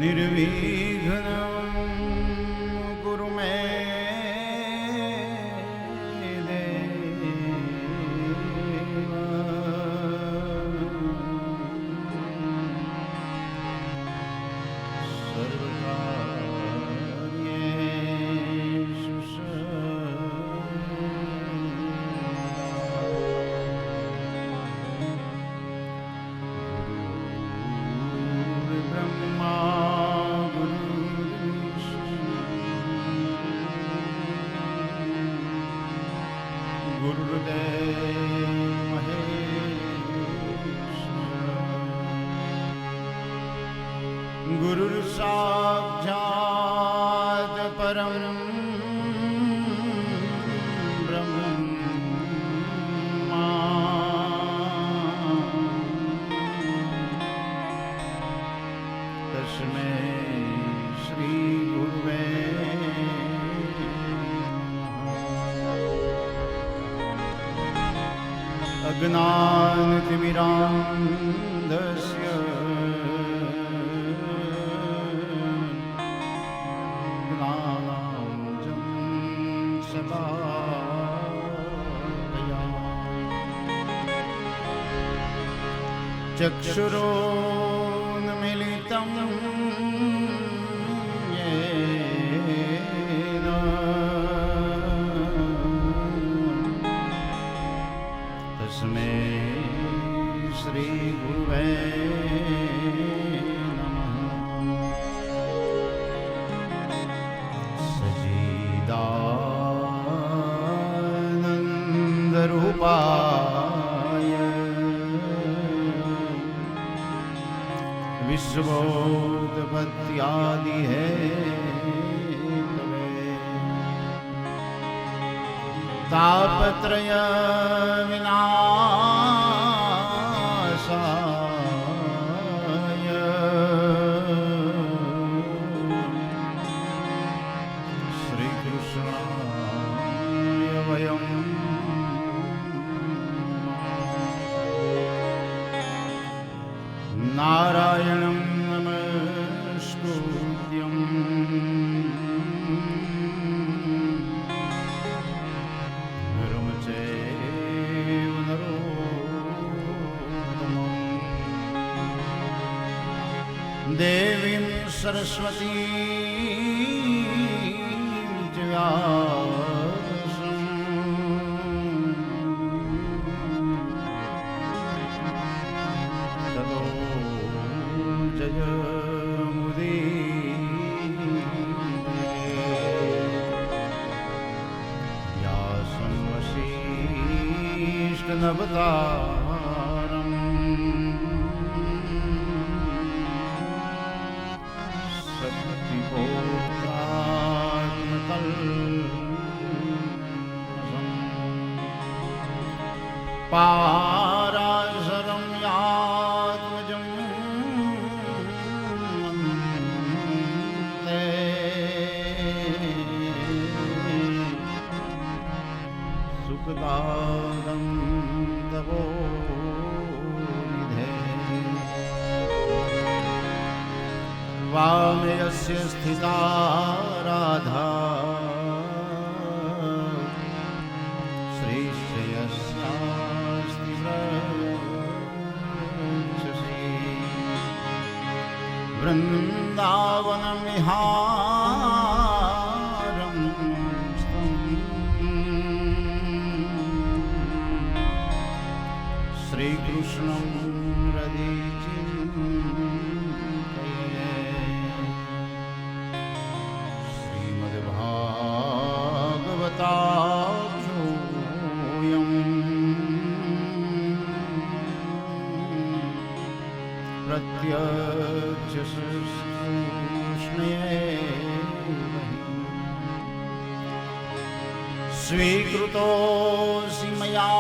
निर्विघ्नं कुरु मे गुरुर् साक्षात् परं ब्रह्मा तस्मै श्री गुरुवे अज्ञानतिमिरान्धस्य चक्षुरोन्मिलितं येन तस्मै श्रीगुरुवे नमः। सच्चिदानन्दरूपाय विश्वोत्पत्त्यादि हेतवे तापत्रय विनाशाय श्रीकृष्णाय वयं नारायणं नमस्कृत्यं नरं चैव नरोत्तमं देवीं सरस्वतीं च व्यासं ततो व्यासं वसिष्ठनवतारम् सत्तिपोत्रात्मकल्पम् पाराशरं यात्मजं सुखदां तपोनिधे वामे यस्य स्थिता राधा श्रीश्रेयस्यास्ति व्रजसि वृन्दावनमिहारं श्रीकृष्णं हृदि चिन्तये श्रीमद्भागवताख्योऽयं प्रत्यक्षश्रुष्णये स्वीकृतोऽसि मया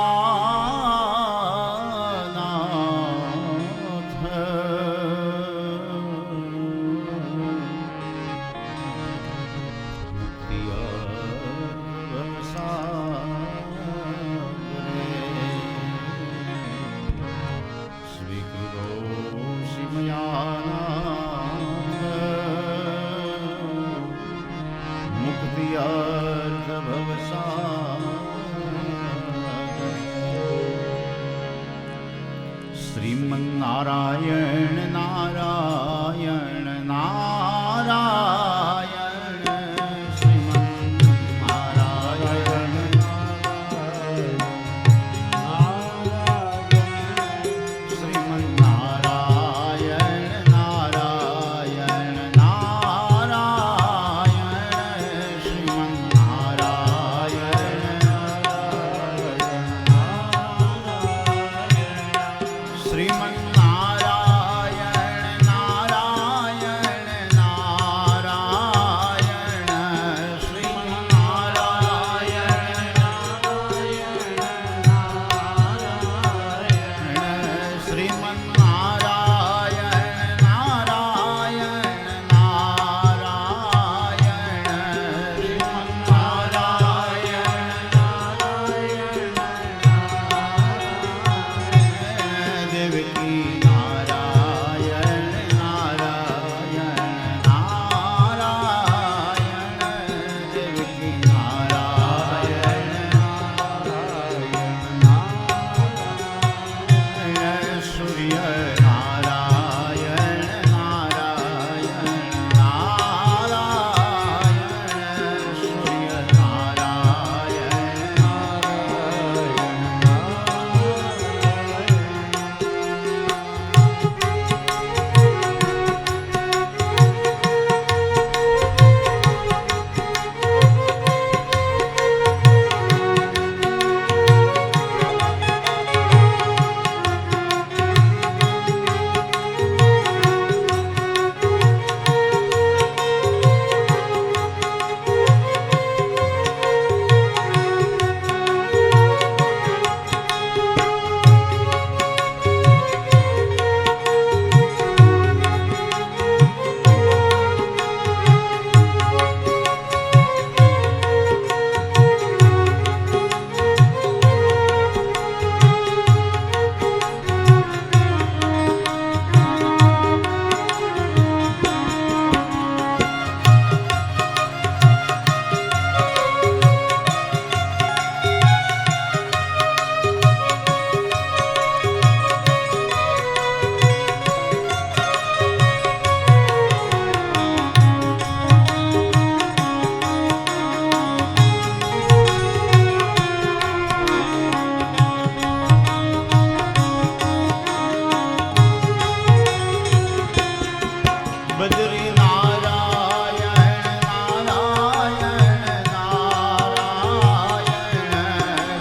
બદ્રી નારાયણ નારાયણ નારાયણ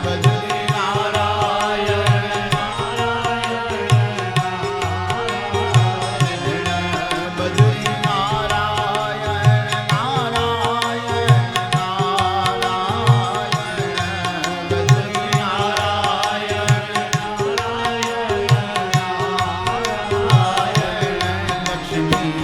બદ્રી નારાયણ નારાયણ બદ્રી નારાયણ નારાયણ નારાયણ બદ્રી નારાયણ લક્ષ્મી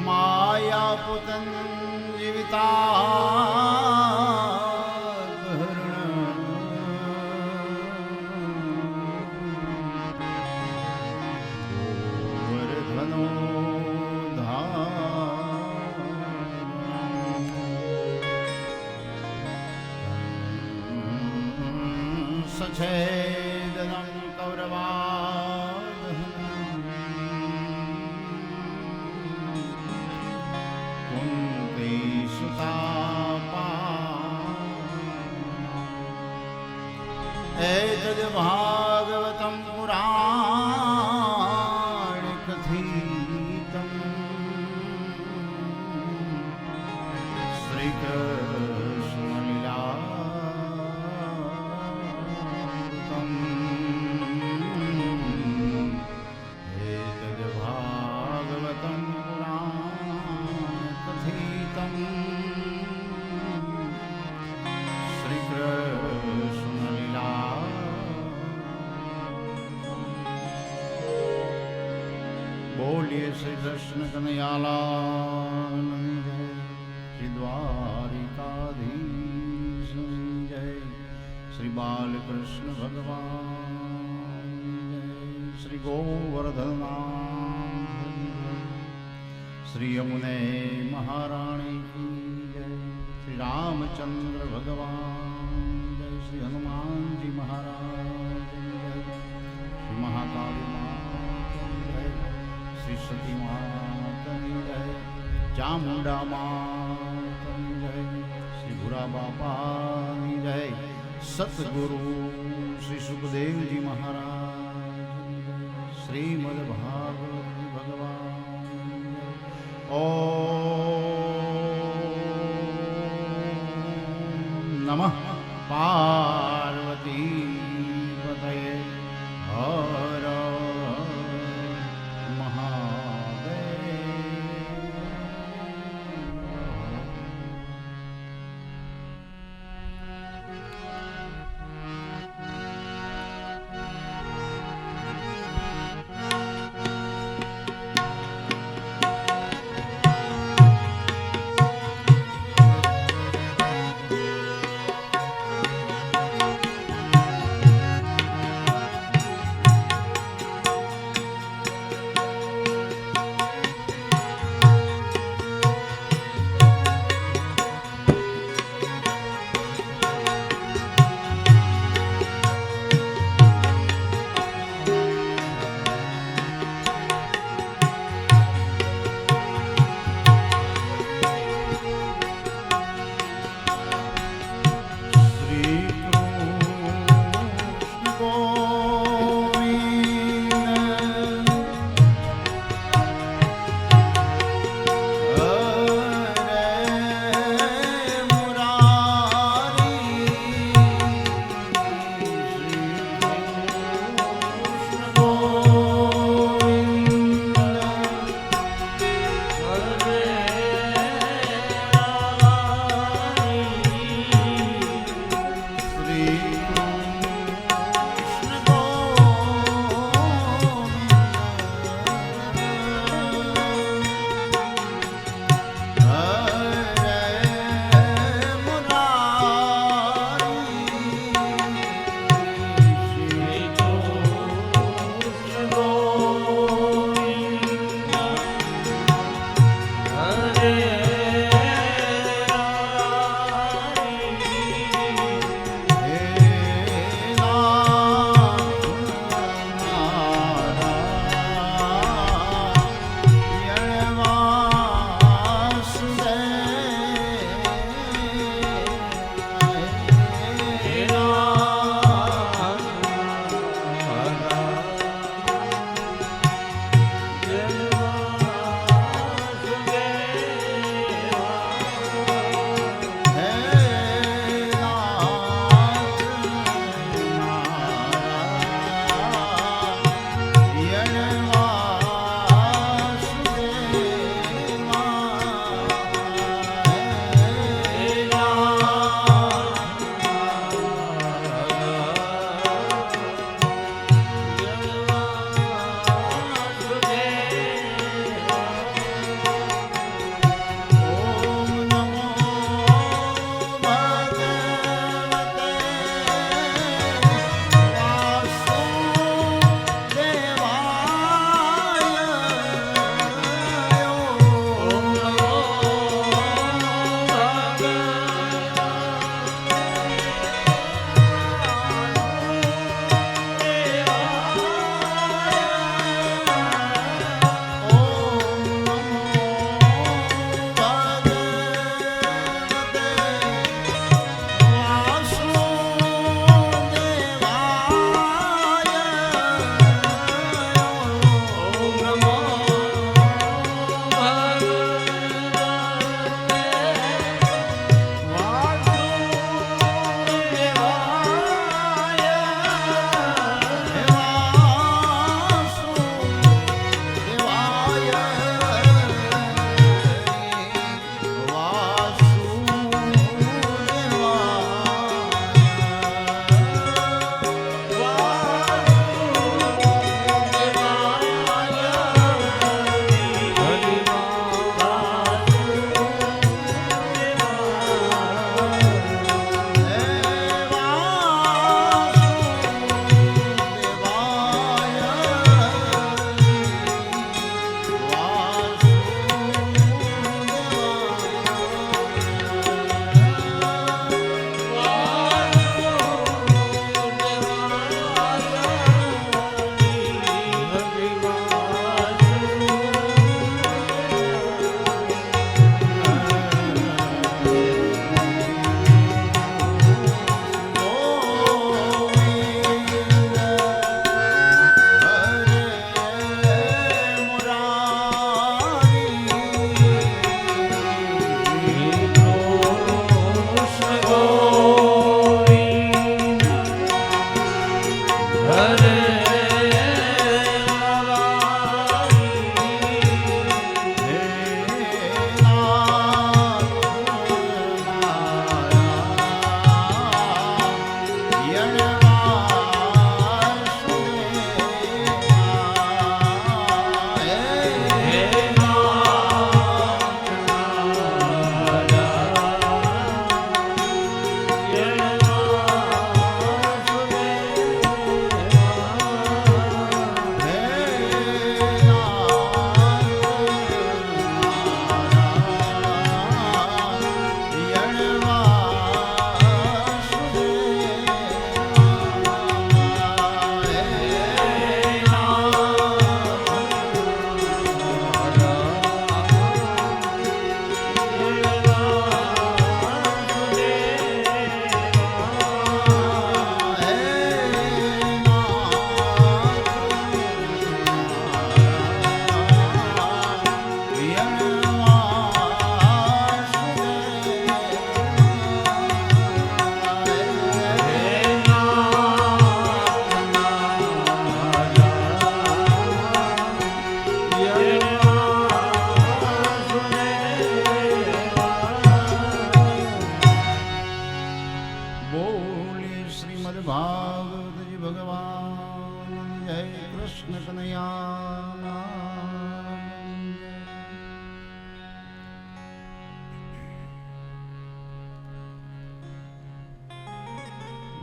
माया पुतन जीविता सछेदनं कौरवादहं कुन्ती सुता एतद् भागवतं पुराणकथितं श्रीकृष्णलीला बोलिए श्री कृष्ण कन्हैयालाल जय, श्री द्वारिकाधीश जय, श्री बालकृष्ण भगवान जय, श्री गोवर्धननाथ श्री यमुने महारानी की जय, श्री रामचंद्र भगवान जय, श्री हनुमान जी महाराज जय, श्री महाकाली श्री सती मातनी जय, चामुंडा मातनी जय, श्री भूरा बापानी जय, सतगुरु श्री सुखदेव जी महाराज श्रीमद् भागवत जी भगवान ओम नमः पार्वती पतये हर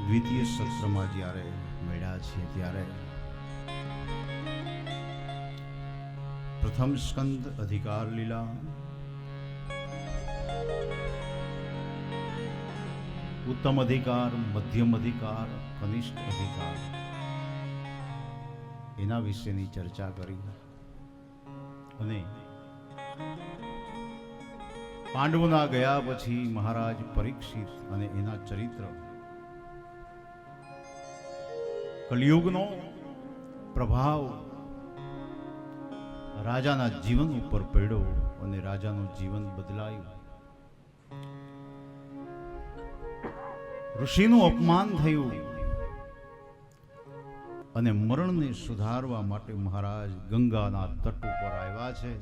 દ્વિતીય સત્રમાં જ્યારે મળ્યા છીએ ત્યારે પ્રથમ સ્કંદ અધિકાર લીલા, ઉત્તમ અધિકાર, મધ્યમ અધિકાર, કનિષ્ઠ અધિકાર એના વિશેની ચર્ચા કરી અને પાંડવોના ગયા પછી મહારાજ પરીક્ષિત અને એના ચરિત્ર, કલિયુગનો પ્રભાવ રાજાના જીવન ઉપર પડ્યો અને રાજાનું જીવન બદલાયું. ઋષિનું અપમાન થયું અને મરણને સુધારવા માટે મહારાજ ગંગાના તટ ઉપર આવ્યા છે.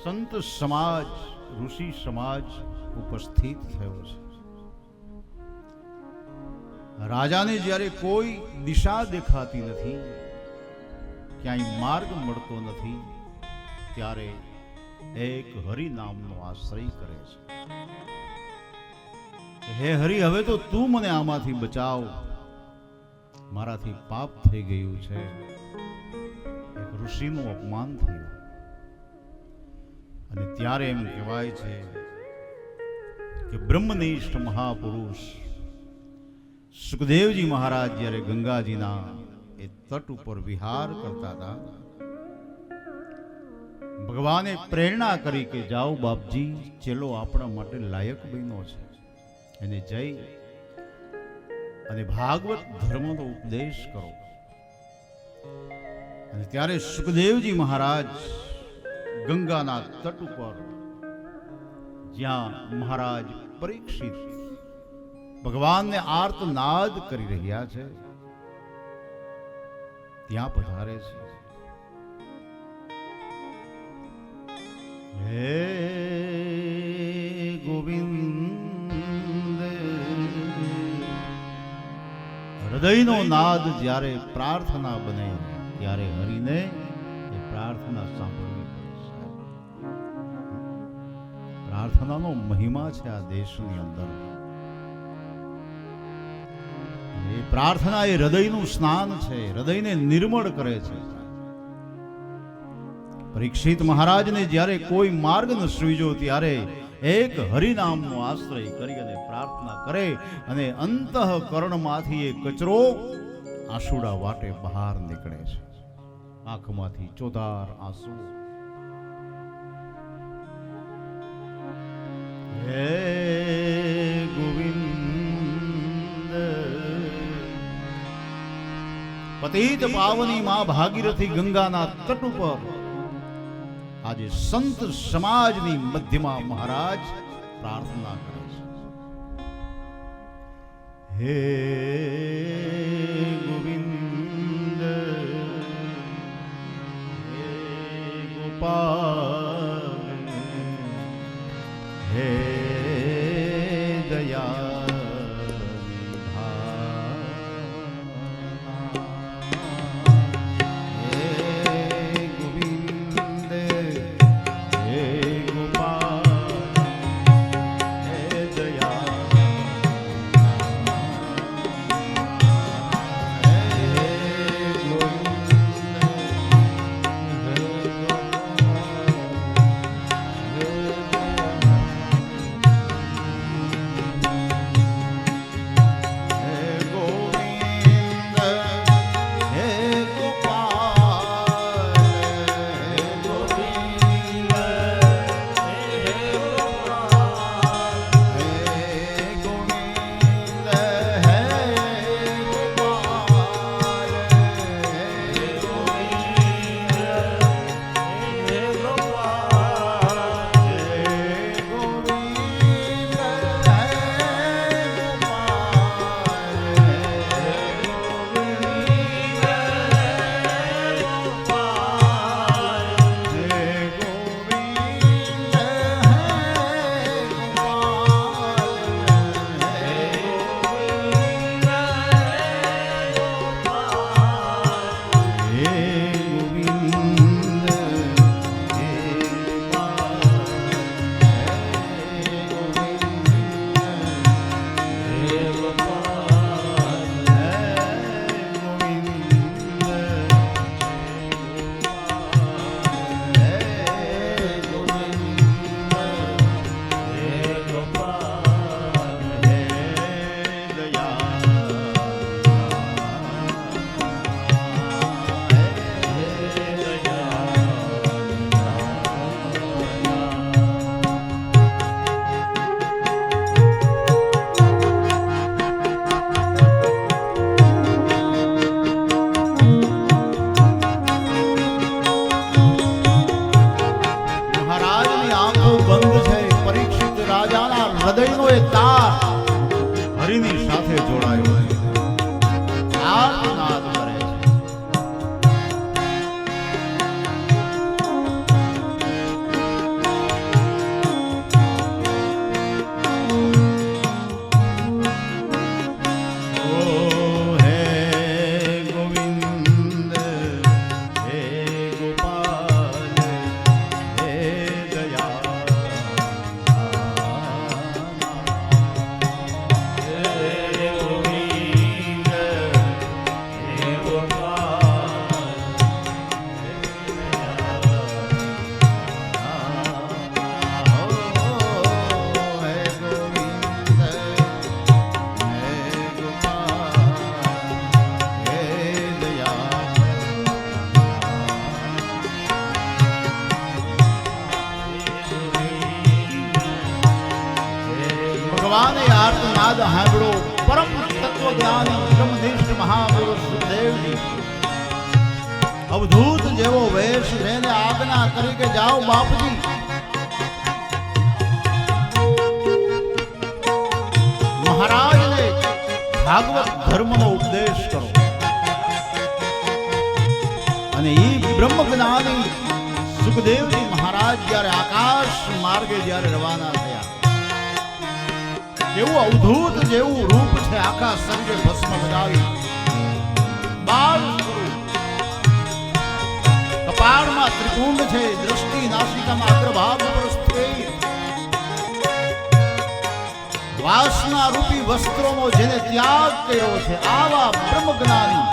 સંત સમાજ, ઋષિ સમાજ ઉપસ્થિત થયો છે. રાજાને જ્યારે કોઈ દિશા દેખાતી નથી, ક્યાંય માર્ગ મળતો નથી, ત્યારે એક હરિ નામનો આશ્રય કરે છે. હે હરિ, હવે તો તું મને આમાંથી બચાવ, મારાથી પાપ થઈ ગયું છે. એક ઋષિનું અપમાન થયું અને ત્યારે એમ કહેવાય છે કે બ્રહ્મનિષ્ઠ મહાપુરુષ સુખદેવજી મહારાજ જ્યારે ગંગાજીના એ તટ ઉપર વિહાર કરતા હતા, ભગવાને પ્રેરણા કરી કે જાઓ બાપજી, ચેલો આપણા માટે લાયક બન્યો છે, એને જઈ અને ભાગવત ધર્મનો ઉપદેશ કરો. અને ત્યારે સુખદેવજી મહારાજ ગંગાના તટ ઉપર, જ્યાં મહારાજ પરીક્ષિત ભગવાનને આર્તનાદ કરી રહ્યા છે, ત્યાં પધારે છે. હે ગોવિંદ, હૃદયનો નાદ જ્યારે પ્રાર્થના બને ત્યારે હરિને એ પ્રાર્થના સાંભળવી પડે છે. પ્રાર્થનાનો મહિમા છે આ દેશની અંદર. એ પ્રાર્થના એ હૃદયનું સ્નાન છે, હૃદયને નિર્મળ કરે છે. પરીક્ષિત મહારાજને જ્યારે કોઈ માર્ગ ન સૂઝ્યો ત્યારે એક હરિનામનો આશ્રય કરી અને પ્રાર્થના કરે અને અંતઃકરણમાંથી એ કચરો આંસુડા વાટે બહાર નીકળે છે. આંખમાંથી ચોધાર આંસુ. હે ગોવિંદ, પતિત પાવની માં ભાગીરથી ગંગાના તટ ઉપર આજે સંત સમાજની મધ્યમાં મહારાજ પ્રાર્થના કરે છે. હે ગોવિંદ, હે ગોપાલ, હે દયા, હૃદયનો એ તાર હરિની સાથે જોડાયો આર્તનાદ કરે છે. ભગવાને આર્તનાદ સાંભળો. પરમ તત્વજ્ઞાની બ્રહ્મનિષ્ઠ મહાપુરુષ સુખદેવજી અવધૂત જેવો વેશ લઈને આજ્ઞા કરી કે જાઓ બાપજી, મહારાજને ભાગવત ધર્મનો ઉપદેશ કરો. અને ઈ બ્રહ્મ જ્ઞાની સુખદેવજી મહારાજ જ્યારે આકાશ માર્ગે જ્યારે રવાના થયા, એવું અવધૂત જેવું રૂપ છે, આખા શરીરે ભસ્મ બનાવી, બાળ કપાળમાં ત્રિકુંડ છે, દ્રષ્ટિ નાસિકામાં અગ્રભાગ પર સ્થિર, વાસના રૂપી વસ્ત્રોનો જેને ત્યાગ કર્યો છે, આવા બ્રહ્મ જ્ઞાની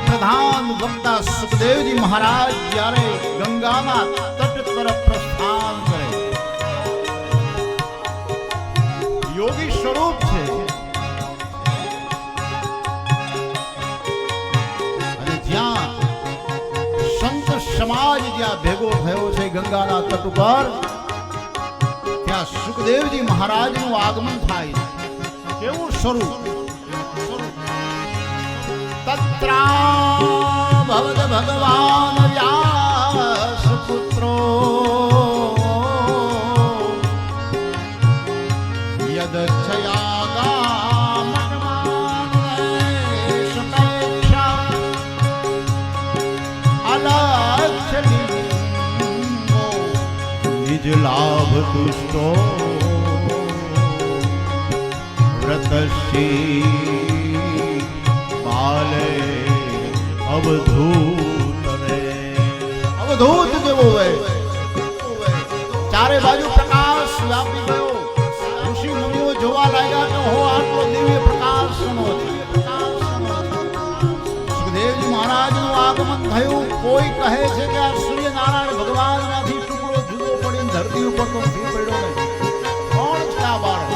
પ્રધાન વક્તા સુખદેવજી મહારાજ જ્યારે ગંગાના તટ તરફ પ્રસ્થાન કરે, યોગી સ્વરૂપ છે, અને જ્યાં સંત સમાજ જ્યાં ભેગો થયો છે ગંગાના તટ ઉપર, ત્યાં સુખદેવજી મહારાજનું આગમન થાય છે. કેવું સ્વરૂપ! તત્રા ભવદ ભગવાન વ્યાસ પુત્રો યદચ્છયાગામન્માનૈષપેક્ષા અલક્ષ્યલિંગો નિજ લાભ તુષ્ટો વ્રતશ્રી બાલ અવધૂત રે અવધૂત જેવો હોય ચારે બાજુ પ્રકાશ વ્યાપી ગયો ઋષિ મુનિઓ જોવા લાગ્યા કે હો આટલો દિવ્ય પ્રકાશનો છે સુખદેવજી મહારાજનું આગમન થયું કોઈ કહે છે કે આ સૂર્યનારાયણ ભગવાનમાંથી ટુકડો જુદો પડીને ધરતી ઉપર તો નથી પડ્યો ને કોણ છે આ બાળક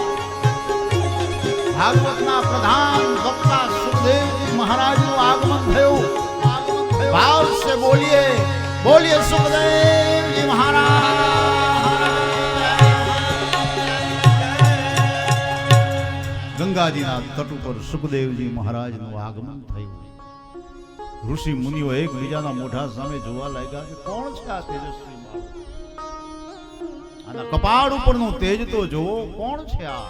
ભાગવતના પ્રધાન વક્તા સુખદેવજી મહારાજનું આગમન થયું ભાવ સે બોલીએ બોલીએ સુખદેવજી મહારાજ ગંગાજીના તટ ઉપર સુખદેવજી મહારાજનું આગમન થયું ઋષિ મુનિઓ એકબીજાના મોઢા સામે જોવા લાગ્યા કે કોણ છે આ તેજસ્વી બાળક આના કપાળ ઉપરનું તેજ તો જોવો કોણ છે આ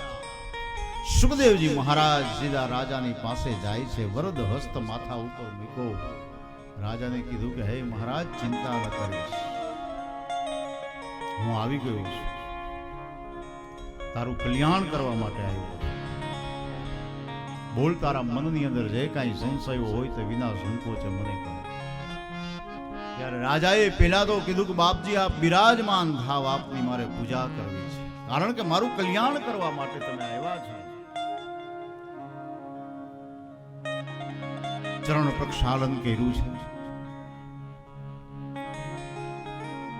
સુખદેવજી મહારાજ સીધા રાજાની પાસે જાય છે વરદ હસ્ત માથા ઉપર મૂકો રાજાને કીધું કે હે મહારાજ ચિંતા ન કરીશ હું આવી ગયો છું તારું કલ્યાણ કરવા માટે આવ્યો બોલ તારા મનની અંદર જે કાંઈ સંશયો હોય તે વિના સંકોચે મને કહે ત્યારે રાજાએ પહેલા તો કીધું કે બાપજી આપ બિરાજમાન થાવ આપની મારે પૂજા કરવી છે કારણ કે મારું કલ્યાણ કરવા માટે તમે આવ્યા છો ચરણ પ્રક્ષાલન કર્યું છે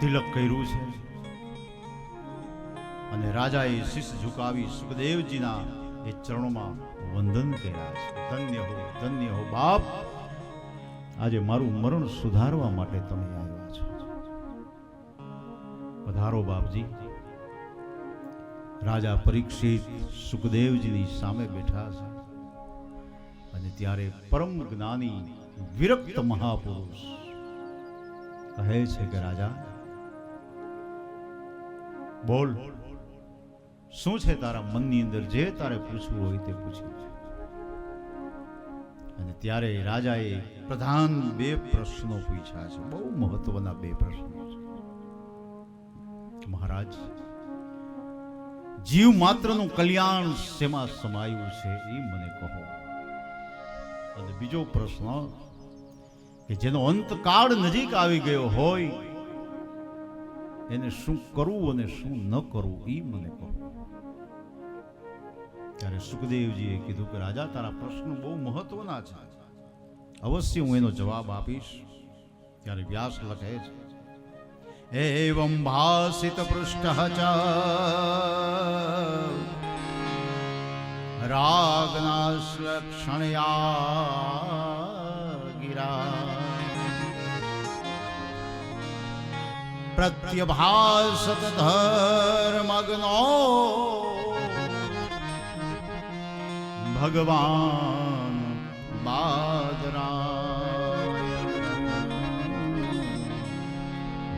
તિલક કર્યું છે અને રાજાએ શીશ ઝુકાવી સુખદેવજીના એ ચરણોમાં વંદન કર્યા છે ધન્ય હો બાપ આજે મારું મરણ સુધારવા માટે તમે આવ્યા છો પધારો બાપજી રાજા પરીક્ષિત સુખદેવજીની સામે બેઠા છે અને ત્યારે પરમ જ્ઞાની વિરક્ત મહાપુરુષ કહે છે કે રાજા બોલ શું છે તારા મનની અંદર જે તારે પૂછવું હોય તે પૂછ્યું અને ત્યારે રાજાએ પ્રધાન બે પ્રશ્નો પૂછ્યા છે બહુ મહત્વના બે પ્રશ્નો છે મહારાજ જીવ માત્રનું કલ્યાણ શેમાં સમાયું છે એ મને કહો અને બીજો પ્રશ્ન કે જેનો અંતકાળ નજીક આવી ગયો હોય એને શું કરવું અને શું ન કરવું એ મને કહો ત્યારે સુખદેવજીએ કીધું કે રાજા તારા પ્રશ્નો બહુ મહત્વના છે અવશ્ય હું એનો જવાબ આપીશ ત્યારે વ્યાસ લખે છે એવં ભાસિત પૃષ્ઠ ચ રાગનાશ્લક્ષણયા ગિરા પ્રત્યભાસત ધર્મગ્નો ભગવાન બાદરાય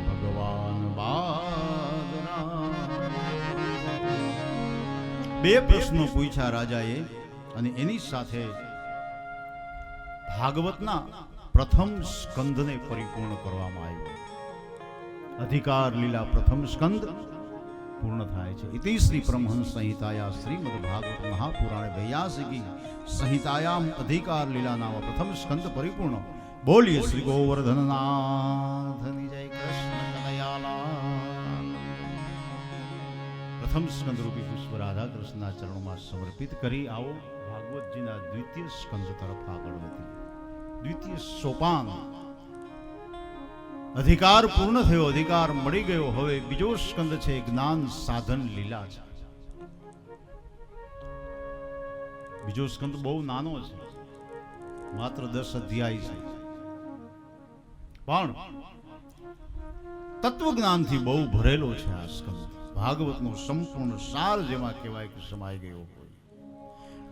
ભગવાન બાદરાય બે પ્રશ્નો પૂછ્યા રાજાએ અને એની સાથે ભાગવતના પ્રથમ સ્કંદને પરિપૂર્ણ કરવામાં આવ્યો અધિકાર લીલા પ્રથમ સ્કંદ પૂર્ણ થાય છે ઇતિ શ્રી પરમહંસ સંહિતાયા શ્રીમદ ભાગવત મહાપુરાણે વૈયાસિકી સંહિતાયામ અધિકાર લીલા નામ પ્રથમ સ્કંદ પરિપૂર્ણ બોલીએ શ્રી ગોવર્ધનનાથની જય કૃષ્ણ કનૈયાલાલ પ્રથમ સ્કંદ રૂપી પુષ્પ રાધા કૃષ્ણના ચરણોમાં સમર્પિત કરી આવો ભાગવતજીના દ્વિતીય સ્કંદ તરફ આગળ વધી દ્વિતીય સોપાન અધિકાર પૂર્ણ થયો અધિકાર મળી ગયો હવે બીજો સ્કંદ છે જ્ઞાન સાધન લીલા છે બીજો સ્કંદ બહુ નાનો છે માત્ર 10 અધ્યાય છે પણ તત્વજ્ઞાનથી બહુ ભરેલો છે આ સ્કંદ ભાગવતનો સંપૂર્ણ સાર જેમાં કહેવાય કે સમાઈ ગયો હોય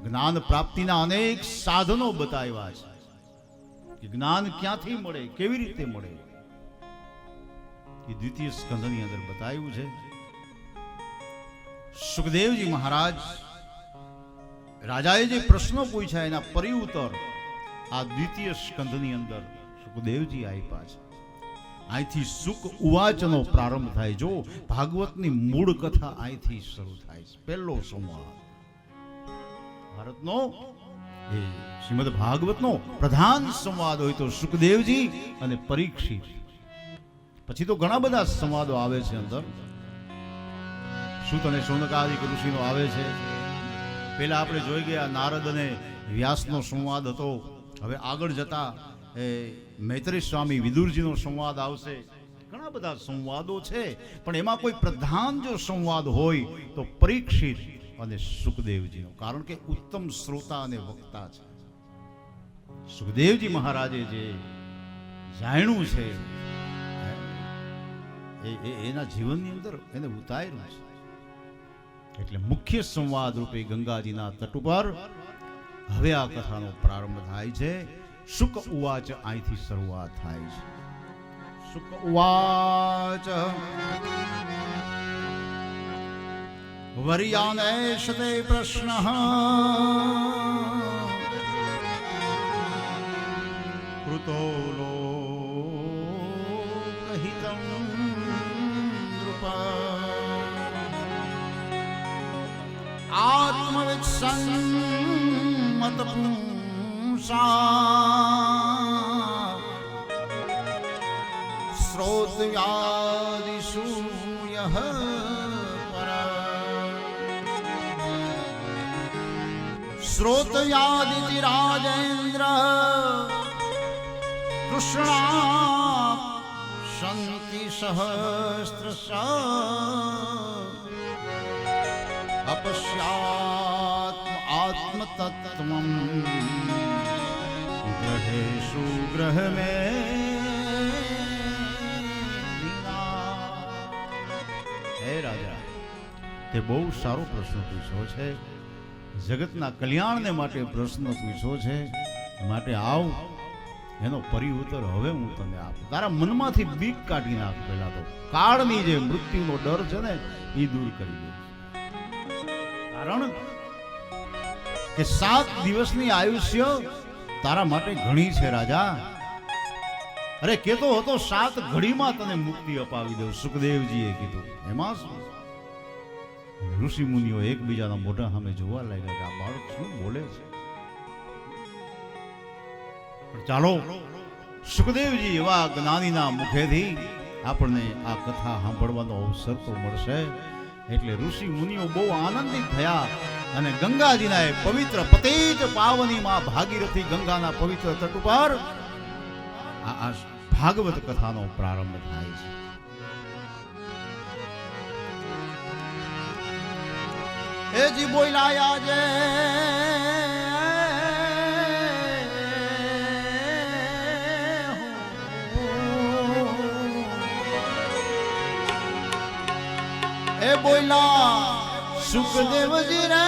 જ્ઞાન પ્રાપ્તિના અનેક સાધનો બતાવ્યા છે કે જ્ઞાન ક્યાંથી મળે કેવી રીતે મળે એ દ્વિતીય સ્કંદની અંદર બતાવ્યું છે સુખદેવજી મહારાજ રાજાએ જે પ્રશ્નો પૂછ્યા એના પરિઉત્તર આ દ્વિતીય સ્કંદની અંદર સુખદેવજી આપ્યા છે અહીંથી સુખ ઉવાચનો પ્રારંભ થાય જો ભાગવતની મૂળ કથા અહીંથી શરૂ થાય છે પહેલો સંવાદ ભારતનો એ શ્રીમદ ભાગવતનો પ્રધાન સંવાદ હોય તો સુખદેવજી અને પરીક્ષિત. પછી તો ઘણા બધા સંવાદો આવે છે અંદર. સૂત અને શૌનકાદિક ઋષિનો આવે છે. પેલા આપણે જોઈ ગયા નારદ અને વ્યાસનો સંવાદ હતો. હવે આગળ જતા એ મૈત્રી સ્વામી વિદુરજીનો સંવાદ આવશે. ઘણા બધા સંવાદો છે, પણ એમાં કોઈ પ્રધાન જો સંવાદ હોય તો પરીક્ષિત અને સુખદેવજીનો, કારણ કે ઉત્તમ શ્રોતા અને વક્તા છે. સુખદેવજી મહારાજે જે જાણ્યું છે એના જીવનની અંદર એને ઉતાર્યું છે. એટલે મુખ્ય સંવાદ રૂપે ગંગાજીના તટ ઉપર હવે આ કથાનો પ્રારંભ થાય છે. શુક ઉવાચ, અહીંથી શરૂઆત થાય છે. શુક ઉવાચ વર્યાનેશતે પ્રશ્નઃ કૃતો લોકહિતં નૃપ આત્મવિત્સન્મત પુંસા શ્રોતવ્યાદિષુ યઃ श्रोतव्यादिति राजेन्द्र कृष्णा शन्ति सहस्रशः अपश्यात्म आत्मतत्त्वं ग्रहेषु ग्रह में. હે રાજા, તે બહુ સારો પ્રશ્ન પૂછ્યો છે. જગતના કલ્યાણને માટે પ્રશ્ન પૂછ્યો છે, માટે આવ એનો પરિઉત્તર હવે હું તને આપું. તારા મનમાંથી બીક કાઢી નાખ. પહેલા તો કાળની જે મૃત્યુનો ડર છે ને એ દૂર કરી દે. કારણ કે 7 દિવસની આયુષ્ય તારા માટે ઘણી છે રાજા. અરે કેતો હતો 7 ઘડીમાં તને મુક્તિ અપાવી દઉં, સુખદેવજીએ કીધું. એમાં શું? ઋષિ મુનિઓ એકબીજાના મોઢા સામે જોવા લાગ્યા કે આ બાળક શું બોલે છે. ચાલો, સુખદેવજી એવા જ્ઞાનીના મુખેથી આપણને આ કથા સાંભળવાનો અવસર તો મળશે. એટલે ઋષિ મુનિઓ બહુ આનંદિત થયા અને ગંગાજીના એ પવિત્ર પતિત પાવનીમાં ભાગીરથી ગંગાના પવિત્ર તટ ઉપર આ ભાગવત કથાનો પ્રારંભ થાય છે. એ જી બોલાયા જે એ બોલા સુખદેવજી રે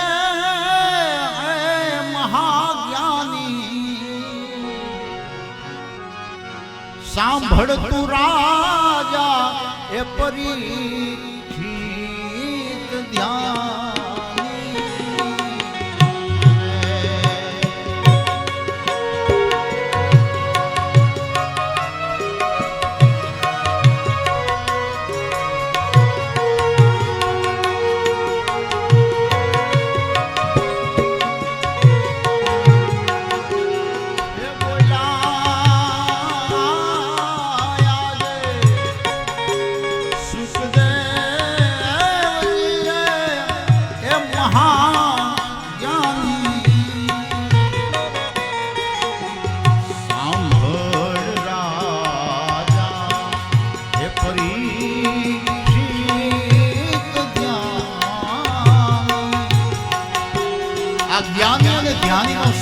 મહાજ્ઞાની, સાંભળ તું રાજા એ પરીક્ષિત ધ્યાન.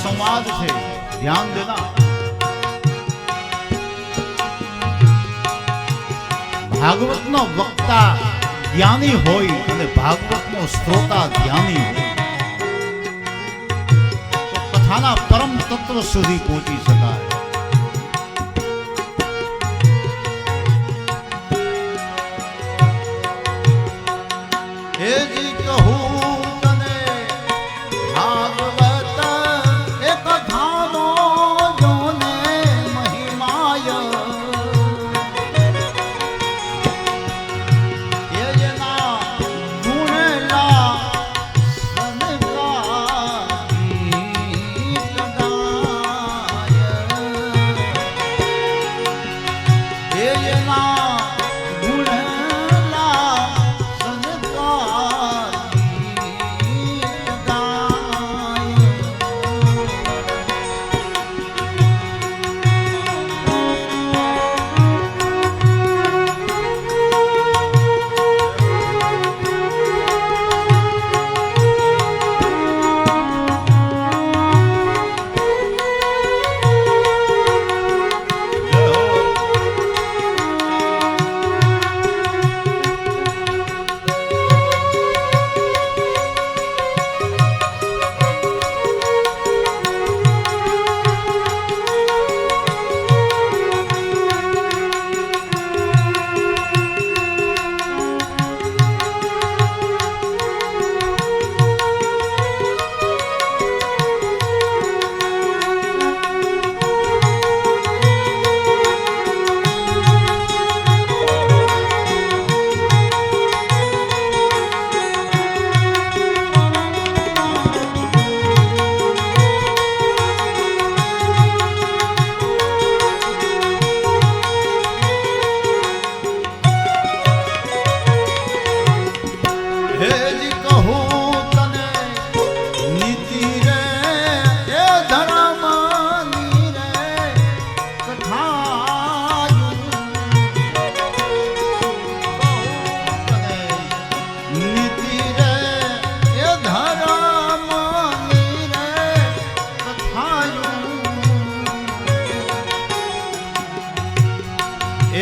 સંવાદ છે, ધ્યાન દેના. ભાગવતનો વક્તા જ્ઞાની હોય અને ભાગવતનો શ્રોતા ધ્યાની હોય તો કથાના પરમ તત્વ સુધી પહોંચી શકાય. એ જી કહું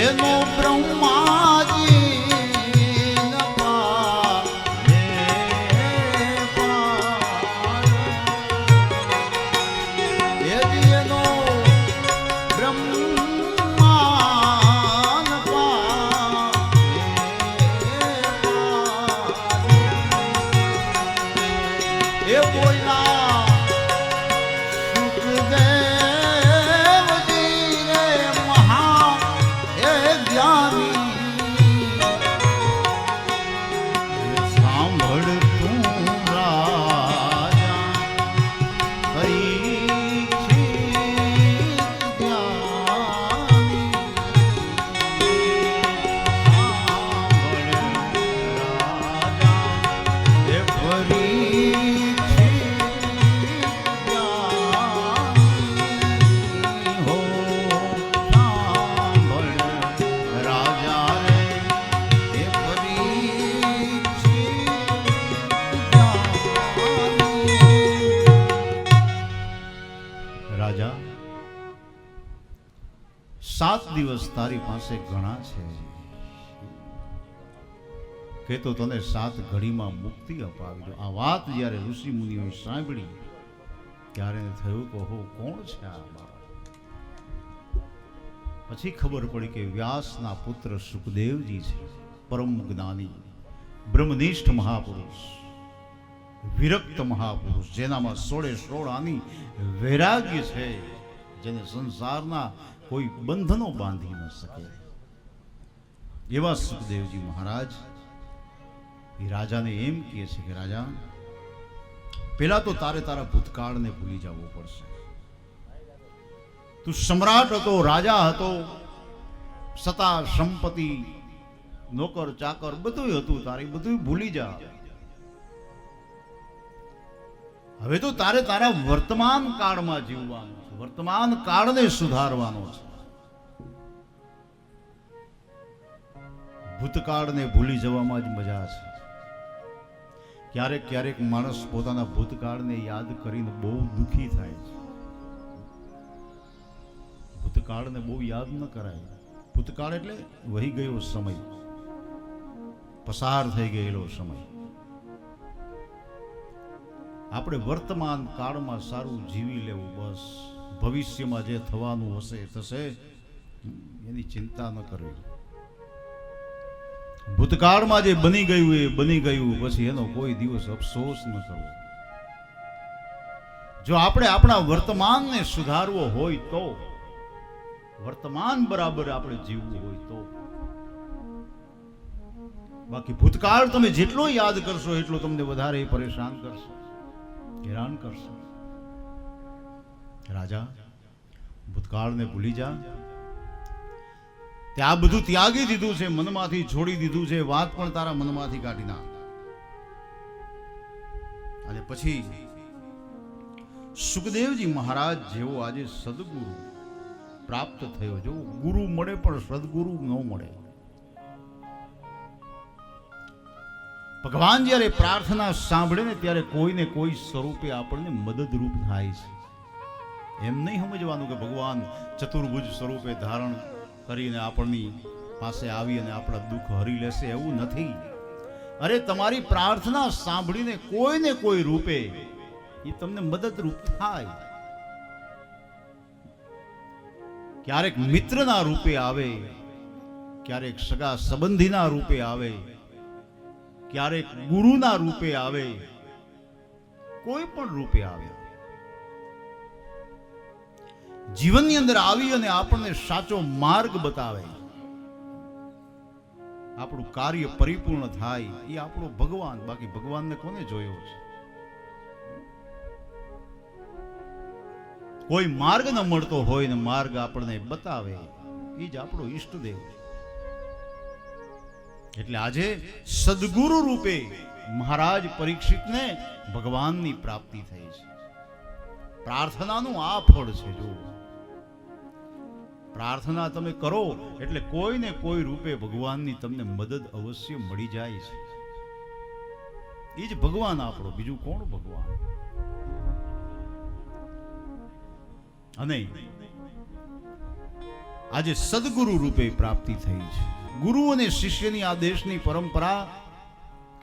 એનો બ્રહ્માજી રાજા 7 દિવસ તારી પાસે ઘણા છે કે તો તને 7 ઘડીમાં મુક્તિ અપાવી દો. આ વાત જ્યારે ઋષિ મુનિઓએ સાંભળી ત્યારે થયું કે હો કોણ છે આ? પછી ખબર પડી કે વ્યાસના પુત્ર સુખદેવજી છે, પરમ જ્ઞાની બ્રહ્મનિષ્ઠ મહાપુરુષ, વિરક્ત મહાપુરુષ, જેનામાં 16 આની વૈરાગ્ય છે, જેને સંસારના કોઈ બંધનો બાંધી ન શકે. એવા સુખદેવજી મહારાજ એ રાજાને એમ કહે છે કે રાજા, પેલા તો તારે તારા ભૂતકાળને ભૂલી જવું પડશે. તું સમ્રાટ હતો, રાજા હતો, સત્તા સંપત્તિ, નોકર ચાકર બધું હતું, તારે બધું ભૂલી જા. હવે તો તારે તારા વર્તમાન કાળમાં જીવવાનું છે, વર્તમાન કાળને સુધારવાનો છે. ભૂતકાળને ભૂલી જવામાં જ મજા છે. ક્યારેક ક્યારેક માણસ પોતાના ભૂતકાળને યાદ કરીને બહુ દુઃખી થાય છે. ભૂતકાળને બહુ યાદ ન કરાય. ભૂતકાળ એટલે વહી ગયો સમય, પસાર થઈ ગયેલો સમય. આપણે વર્તમાન કાળમાં સારું જીવી લેવું, બસ. ભવિષ્યમાં જે થવાનું હશે થશે, એની ચિંતા ન કરવી. ભૂતકાળમાં જે બની ગયું એ બની ગયું, પછી એનો કોઈ દિવસ અફસોસ ન કરવો. જો આપણે આપણા વર્તમાનને સુધારવો હોય તો, વર્તમાન બરાબર આપણે જીવવું હોય તો. બાકી ભૂતકાળ તમે જેટલો યાદ કરશો એટલો તમને વધારે પરેશાન કરશો, હેરાન કરશો. રાજા, ભૂતકાળને ભૂલી જા. તે આ બધું ત્યાગી દીધું છે, મનમાંથી છોડી દીધું છે. વાત પણ તારા મનમાંથી કાઢી નાખ. અને પછી સુખદેવજી મહારાજ જેવો આજે સદગુરુ પ્રાપ્ત થયો. જો ગુરુ મળે પણ સદગુરુ ન મળે. ભગવાન જ્યારે પ્રાર્થના સાંભળે ને ત્યારે કોઈને કોઈ સ્વરૂપે આપણને મદદરૂપ થાય છે. એમ નહીં સમજવાનું કે ભગવાન ચતુર્ભુજ સ્વરૂપે ધારણ કરીને આપણની પાસે આવી અને આપણા દુઃખ હરી લેશે, એવું નથી. અરે તમારી પ્રાર્થના સાંભળીને કોઈને કોઈ રૂપે એ તમને મદદરૂપ થાય. ક્યારેક મિત્રના રૂપે આવે, ક્યારેક સગા સંબંધીના રૂપે આવે, ક્યારેક ગુરુના રૂપે આવે, કોઈ પણ રૂપે આવે. જીવનની અંદર આવી અને આપણને સાચો માર્ગ બતાવે, આપણું કાર્ય પરિપૂર્ણ થાય, એ આપણો ભગવાન. બાકી ભગવાનને કોને જોયો છે? કોઈ માર્ગ ન મળતો હોય ને માર્ગ આપણને બતાવે, એ જ આપણો ઈષ્ટદેવ. એટલે આજે સદગુરુ રૂપે મહારાજ પરીક્ષિતને ભગવાનની પ્રાપ્તિ થઈ છે. પ્રાર્થનાનું આ ફળ છે. જો પ્રાર્થના તમે કરો એટલે કોઈને કોઈ રૂપે ભગવાનની તમને મદદ અવશ્ય મળી જાય છે. એ જ ભગવાન આપણો, બીજું કોણ ભગવાન? અને આજે સદગુરુ રૂપે પ્રાપ્તિ થઈ છે. ગુરુ અને શિષ્યની આ દેશની પરંપરા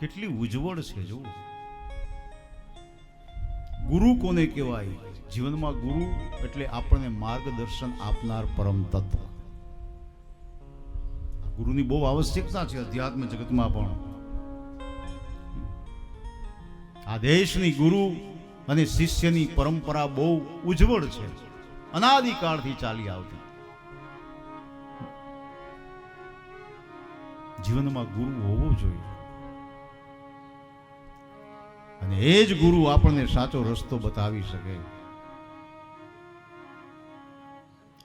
કેટલી ઉજ્જવળ છે. જો ગુરુ કોને કહેવાય? જીવનમાં ગુરુ એટલે આપણને માર્ગદર્શન આપનાર પરમ તત્વ. ગુરુની બહુ આવશ્યકતા છે અધ્યાત્મ જગતમાં પણ. આ દેશની ગુરુ અને શિષ્યની પરંપરા બહુ ઉજ્જવળ છે, અનાદિકાળથી ચાલી આવતી. જીવનમાં ગુરુ હોવો જોઈએ અને એ જ ગુરુ આપણને સાચો રસ્તો બતાવી શકે.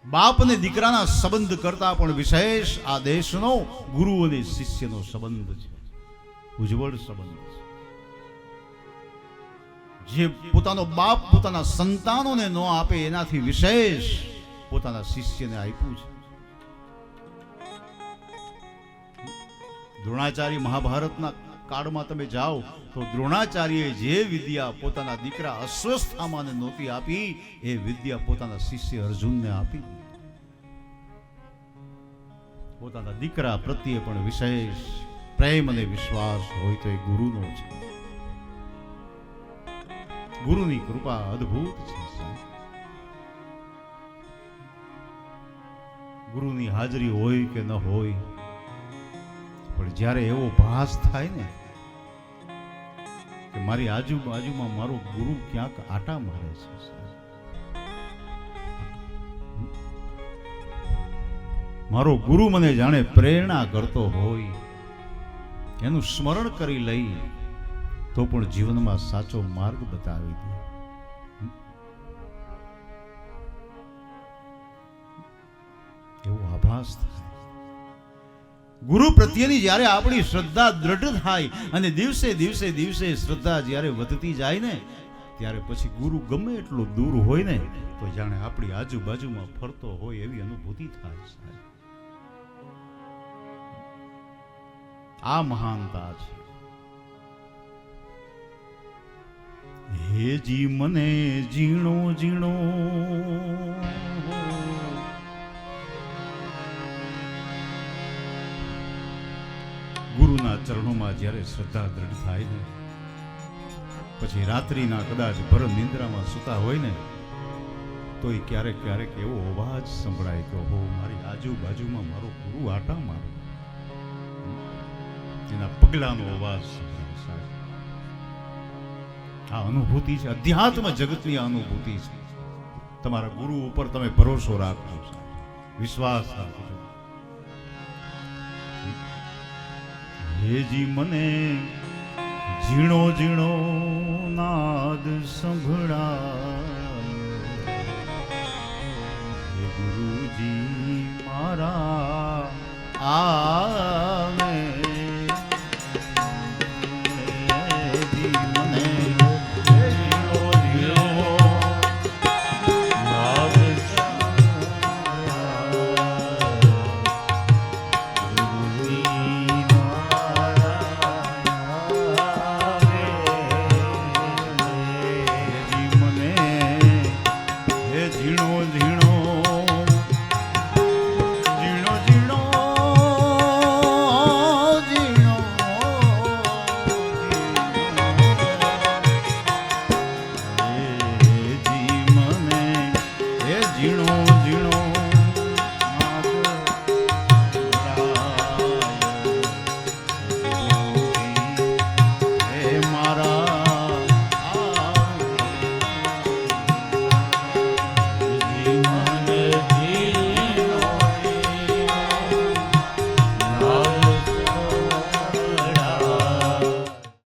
બાપ અને દીકરાના સંબંધ કરતા પણ વિશેષ આ દેશનો ગુરુ અને શિષ્યનો સંબંધ છે, ઉજ્જવળ સંબંધ છે. જે પોતાનો બાપ પોતાના સંતાનોને ન આપે એનાથી વિશેષ પોતાના શિષ્યને આપ્યું છે. દ્રોણાચાર્ય મહાભારતના કાળમાં તમે જાઓ તો દ્રોણાચાર્યએ જે વિદ્યા પોતાના દીકરા અશ્વસ્થામાને નહોતી આપી એ વિદ્યા પોતાના શિષ્ય અર્જુનને આપી. પોતાના દીકરા પ્રત્યે પણ વિશેષ પ્રેમ અને વિશ્વાસ હોય તો એ ગુરુનો છે. ગુરુની કૃપા અદ્ભુત છે. ગુરુની હાજરી હોય કે ન હોય, પણ જ્યારે એવો ભાસ થાય ને કે મારી આજુબાજુમાં મારો ગુરુ ક્યાંક આટા મારે છે, મારો ગુરુ મને જાણે પ્રેરણા કરતો હોય, એનું સ્મરણ કરી લઈ તો પણ જીવનમાં સાચો માર્ગ બતાવી દે. એવો આભાસ થાય. ગુરુ પ્રત્યેની જ્યારે આપણી શ્રદ્ધા દ્રઢ થાય અને દિવસે દિવસે દિવસે શ્રદ્ધા જ્યારે વધતી જાય ને, ત્યારે પછી ગુરુ ગમે એટલો દૂર હોય ને તો જાણે આપણી આજુબાજુમાં ફરતો હોય એવી અનુભૂતિ થાય. આ મહાનતા છે. હે જી મને ઝીણો ઝીણો ગુરુના ચરણોમાં જ્યારે શ્રદ્ધા દ્રઢ થાય ને, પછી રાત્રિના કદાચ ભર નિંદ્રામાં સૂતા હોય ને તો એ ક્યારેક ક્યારેક એવો અવાજ સંભળાય કે હો મારી આજુબાજુમાં મારો ગુરુ આટા મારે, એના પગલાનો અવાજ સંભળાય. આ અનુભૂતિ છે, અધ્યાત્મ જગતની અનુભૂતિ છે. તમારા ગુરુ ઉપર તમે ભરોસો રાખજો, વિશ્વાસ રાખજો. હેજી મને ઝીણો ઝીણો નાદ સંભળાય, હે ગુરુજી મારા આ